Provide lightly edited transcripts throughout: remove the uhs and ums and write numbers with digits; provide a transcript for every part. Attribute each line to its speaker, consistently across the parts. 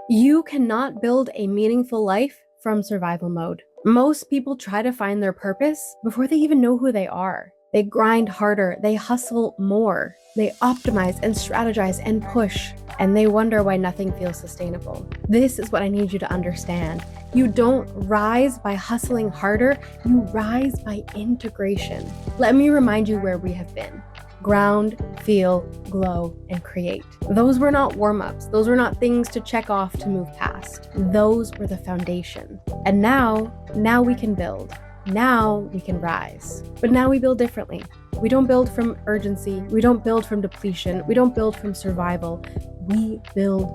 Speaker 1: You cannot build a meaningful life from survival mode. Most people try to find their purpose before they even know who they are. They grind harder, they hustle more, they optimize and strategize and push, and they wonder why nothing feels sustainable. This is what I need you to understand. You don't rise by hustling harder, you rise by integration. Let me remind you where we have been. Ground, feel, glow, and create. Those were not warm-ups. Those were not things to check off to move past. Those were the foundation. And now we can build. Now we can rise. But now we build differently. We don't build from urgency. We don't build from depletion. We don't build from survival. We build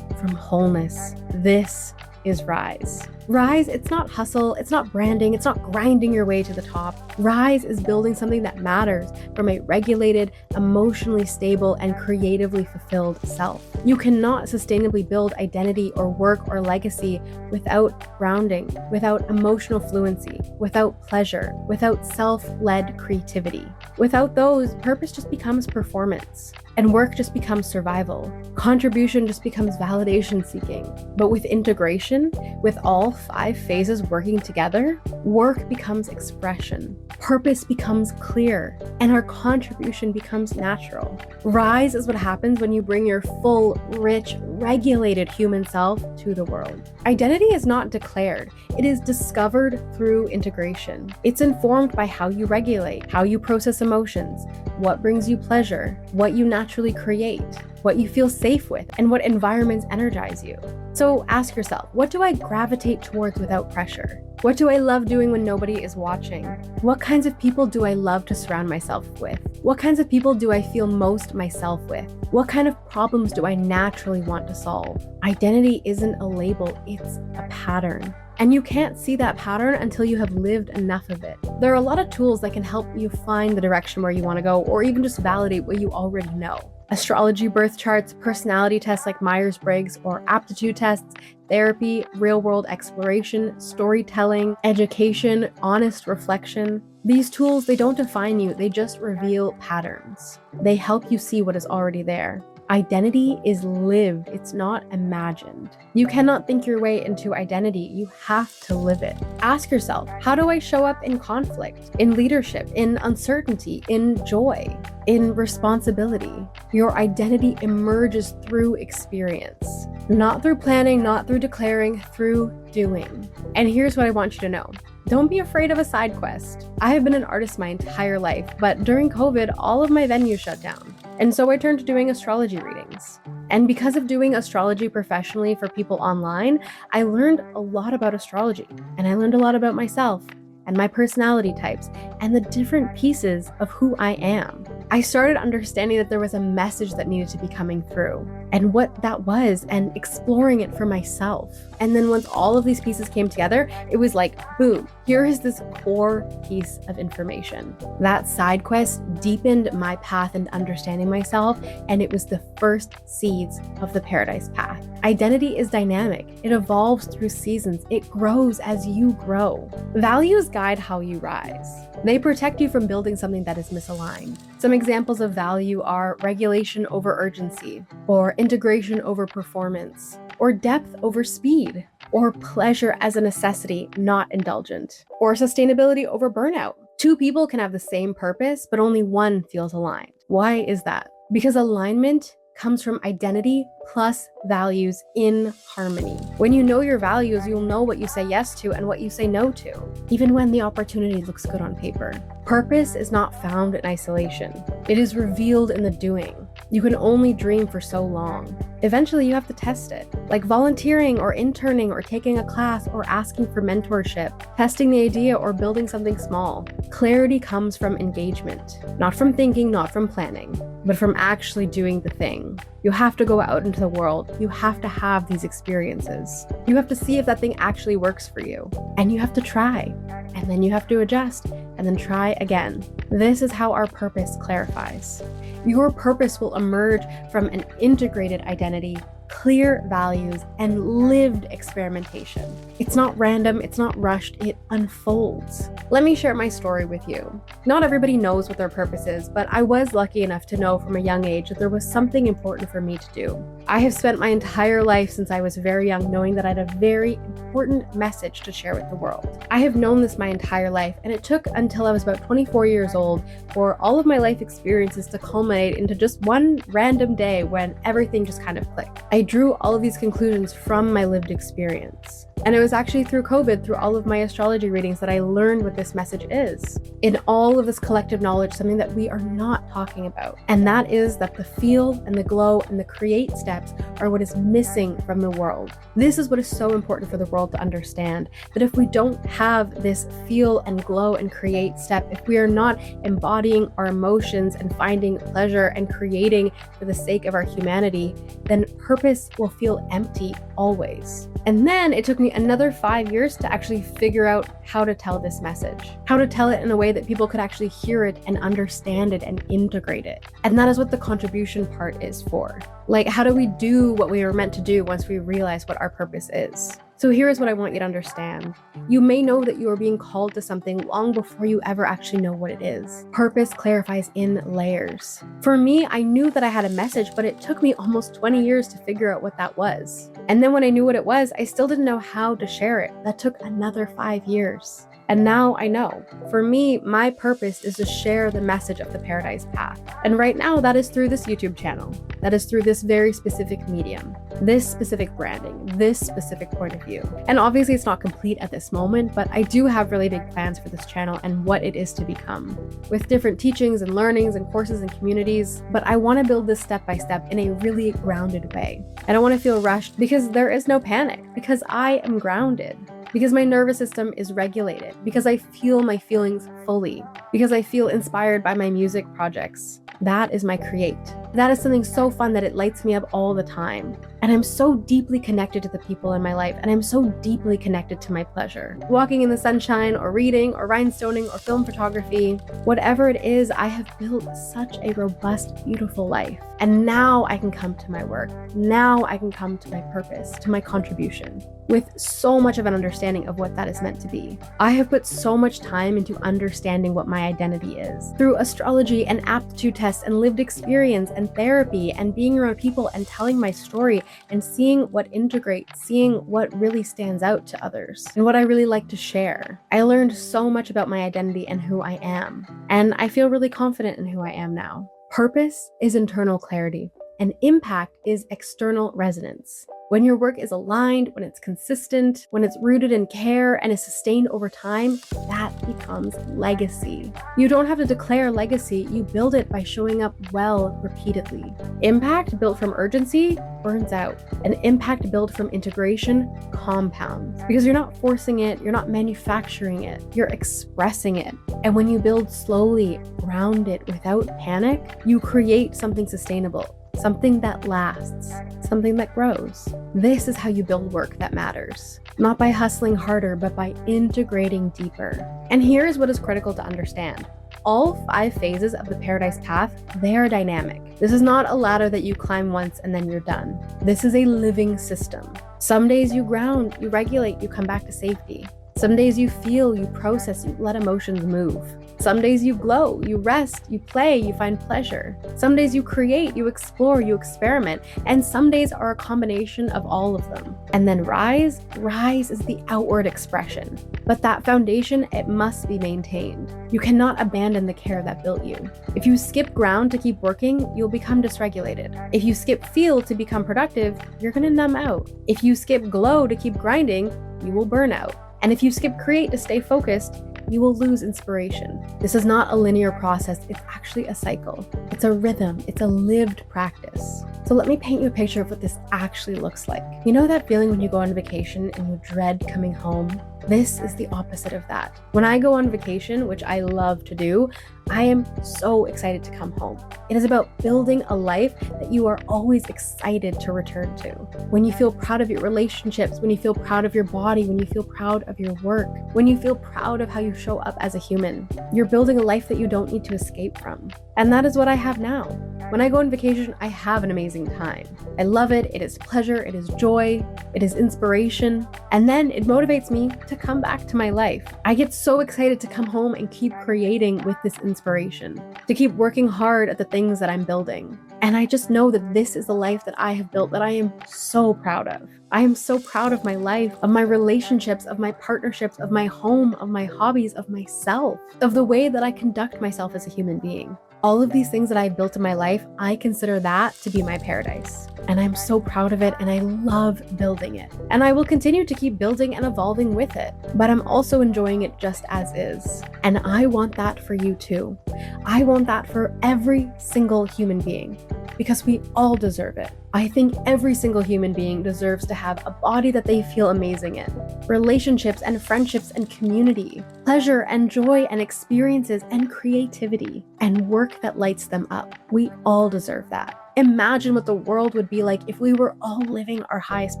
Speaker 1: from wholeness. This is Rise. Rise, it's not hustle, it's not branding, it's not grinding your way to the top. Rise is building something that matters from a regulated, emotionally stable, and creatively fulfilled self. You cannot sustainably build identity or work or legacy without grounding, without emotional fluency, without pleasure, without self-led creativity. Without those, purpose just becomes performance. And work just becomes survival. Contribution just becomes validation seeking. But with integration, with all 5 phases working together, work becomes expression, purpose becomes clear, and our contribution becomes natural. Rise is what happens when you bring your full, rich, regulated human self to the world. Identity is not declared, it is discovered through integration. It's informed by how you regulate, how you process emotions, what brings you pleasure, what you naturally create, what you feel safe with, and what environments energize you. So ask yourself, what do I gravitate towards without pressure? What do I love doing when nobody is watching? What kinds of people do I love to surround myself with? What kinds of people do I feel most myself with? What kind of problems do I naturally want to solve? Identity isn't a label, it's a pattern. And you can't see that pattern until you have lived enough of it. There are a lot of tools that can help you find the direction where you want to go, or even just validate what you already know. Astrology, birth charts, personality tests like Myers-Briggs or aptitude tests, therapy, real-world exploration, storytelling, education, honest reflection. These tools, they don't define you, they just reveal patterns. They help you see what is already there. Identity is lived, it's not imagined. You cannot think your way into identity, you have to live it. Ask yourself, how do I show up in conflict, in leadership, in uncertainty, in joy, in responsibility? Your identity emerges through experience. Not through planning, not through declaring, through doing. And here's what I want you to know. Don't be afraid of a side quest. I have been an artist my entire life, but during COVID, all of my venues shut down. And so I turned to doing astrology readings. And because of doing astrology professionally for people online, I learned a lot about astrology. And I learned a lot about myself and my personality types and the different pieces of who I am. I started understanding that there was a message that needed to be coming through and what that was and exploring it for myself. And then once all of these pieces came together, it was like, boom, here is this core piece of information. That side quest deepened my path into understanding myself, and it was the first seeds of the Paradise Path. Identity is dynamic. It evolves through seasons. It grows as you grow. Values guide how you rise. They protect you from building something that is misaligned. Some examples of value are regulation over urgency, or integration over performance, or depth over speed, or pleasure as a necessity, not indulgent, or sustainability over burnout. 2 people can have the same purpose, but only one feels aligned. Why is that? Because alignment comes from identity plus values in harmony. When you know your values, you'll know what you say yes to and what you say no to, even when the opportunity looks good on paper. Purpose is not found in isolation. It is revealed in the doing. You can only dream for so long. Eventually, you have to test it, like volunteering or interning or taking a class or asking for mentorship, testing the idea or building something small. Clarity comes from engagement, not from thinking, not from planning, but from actually doing the thing. You have to go out into the world. You have to have these experiences. You have to see if that thing actually works for you. And you have to try. And then you have to adjust and then try again. This is how our purpose clarifies. Your purpose will emerge from an integrated identity, clear values, and lived experimentation. It's not random, it's not rushed, it unfolds. Let me share my story with you. Not everybody knows what their purpose is, but I was lucky enough to know from a young age that there was something important for me to do. I have spent my entire life since I was very young knowing that I had a very important message to share with the world. I have known this my entire life, and it took until I was about 24 years old for all of my life experiences to culminate into just one random day when everything just kind of clicked. I drew all of these conclusions from my lived experience. And it was actually through COVID, through all of my astrology readings, that I learned what this message is. In all of this collective knowledge, something that we are not talking about. And that is that the feel and the glow and the create steps are what is missing from the world. This is what is so important for the world to understand, that if we don't have this feel and glow and create step, if we are not embodying our emotions and finding pleasure and creating for the sake of our humanity, then purpose will feel empty always. And then it took me another 5 years to actually figure out how to tell this message, how to tell it in a way that people could actually hear it and understand it and integrate it. And that is what the contribution part is for. Like, how do we do what we were meant to do once we realize what our purpose is? So here is what I want you to understand. You may know that you are being called to something long before you ever actually know what it is. Purpose clarifies in layers. For me, I knew that I had a message, but it took me almost 20 years to figure out what that was. And then when I knew what it was, I still didn't know how to share it. That took another 5 years. And now I know. For me, my purpose is to share the message of the Paradise Path. And right now, that is through this YouTube channel. That is through this very specific medium, this specific branding, this specific point of view. And obviously it's not complete at this moment, but I do have really big plans for this channel and what it is to become, with different teachings and learnings and courses and communities. But I want to build this step by step in a really grounded way. I don't want to feel rushed because there is no panic, because I am grounded. Because my nervous system is regulated, because I feel my feelings fully, because I feel inspired by my music projects. That is my create. That is something so fun that it lights me up all the time. And I'm so deeply connected to the people in my life, and I'm so deeply connected to my pleasure. Walking in the sunshine, or reading, or rhinestoning, or film photography, whatever it is, I have built such a robust, beautiful life. And now I can come to my work. Now I can come to my purpose, to my contribution, with so much of an understanding of what that is meant to be. I have put so much time into understanding what my identity is through astrology and aptitude tests and lived experience and therapy and being around people and telling my story and seeing what integrates, seeing what really stands out to others and what I really like to share. I learned so much about my identity and who I am, and I feel really confident in who I am now. Purpose is internal clarity, and impact is external resonance. When your work is aligned, when it's consistent, when it's rooted in care and is sustained over time, that becomes legacy. You don't have to declare legacy, you build it by showing up well repeatedly. Impact built from urgency burns out. An impact built from integration compounds. Because you're not forcing it, you're not manufacturing it, you're expressing it. And when you build slowly, grounded, without panic, you create something sustainable. Something that lasts, something that grows. This is how you build work that matters. Not by hustling harder, but by integrating deeper. And here's what is critical to understand. All 5 phases of the Paradise Path, they are dynamic. This is not a ladder that you climb once and then you're done. This is a living system. Some days you ground, you regulate, you come back to safety. Some days you feel, you process, you let emotions move. Some days you glow, you rest, you play, you find pleasure. Some days you create, you explore, you experiment. And some days are a combination of all of them. And then rise is the outward expression. But that foundation, it must be maintained. You cannot abandon the care that built you. If you skip ground to keep working, you'll become dysregulated. If you skip feel to become productive, you're gonna numb out. If you skip glow to keep grinding, you will burn out. And if you skip create to stay focused, you will lose inspiration. This is not a linear process, it's actually a cycle. It's a rhythm, it's a lived practice. So let me paint you a picture of what this actually looks like. You know that feeling when you go on vacation and you dread coming home? This is the opposite of that. When I go on vacation, which I love to do, I am so excited to come home. It is about building a life that you are always excited to return to. When you feel proud of your relationships, when you feel proud of your body, when you feel proud of your work, when you feel proud of how you show up as a human, you're building a life that you don't need to escape from. And that is what I have now. When I go on vacation, I have an amazing time. I love it. It is pleasure. It is joy. It is inspiration. And then it motivates me to come back to my life. I get so excited to come home and keep creating with this inspiration, to keep working hard at the things that I'm building. And I just know that this is the life that I have built that I am so proud of. I am so proud of my life, of my relationships, of my partnerships, of my home, of my hobbies, of myself, of the way that I conduct myself as a human being. All of these things that I've built in my life, I consider that to be my paradise. And I'm so proud of it, and I love building it. And I will continue to keep building and evolving with it, but I'm also enjoying it just as is. And I want that for you too. I want that for every single human being, because we all deserve it. I think every single human being deserves to have a body that they feel amazing in, relationships and friendships and community, pleasure and joy and experiences and creativity, and work that lights them up. We all deserve that. Imagine what the world would be like if we were all living our highest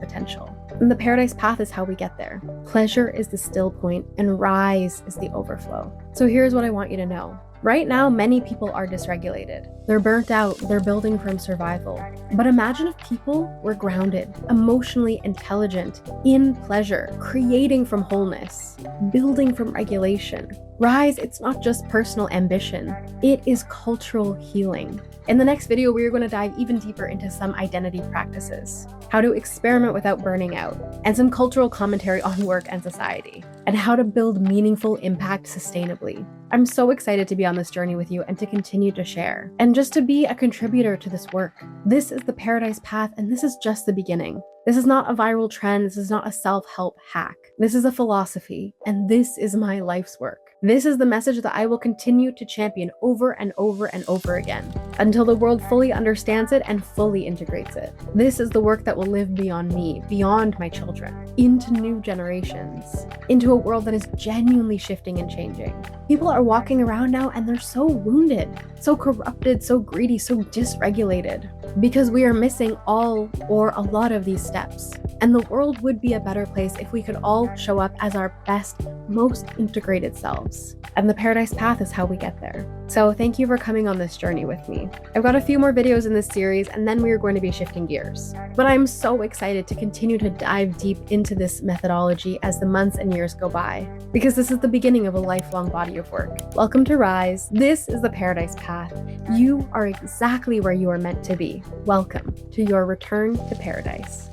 Speaker 1: potential. And the paradise path is how we get there. Pleasure is the still point, and rise is the overflow. So here's what I want you to know. Right now, many people are dysregulated. They're burnt out, they're building from survival. But imagine if people were grounded, emotionally intelligent, in pleasure, creating from wholeness, building from regulation. Rise, it's not just personal ambition, it is cultural healing. In the next video, we are going to dive even deeper into some identity practices, how to experiment without burning out, and some cultural commentary on work and society, and how to build meaningful impact sustainably. I'm so excited to be on this journey with you and to continue to share, and just to be a contributor to this work. This is the paradise path, and this is just the beginning. This is not a viral trend. This is not a self-help hack. This is a philosophy, and this is my life's work. This is the message that I will continue to champion over and over and over again until the world fully understands it and fully integrates it. This is the work that will live beyond me, beyond my children, into new generations, into a world that is genuinely shifting and changing. People are walking around now and they're so wounded, so corrupted, so greedy, so dysregulated, because we are missing all or a lot of these steps. And the world would be a better place if we could all show up as our best, most integrated selves. And the paradise path is how we get there. So thank you for coming on this journey with me. I've got a few more videos in this series, and then we are going to be shifting gears. But I'm so excited to continue to dive deep into this methodology as the months and years go by, because this is the beginning of a lifelong body of work. Welcome to Rise. This is the paradise path. You are exactly where you are meant to be. Welcome to your return to paradise.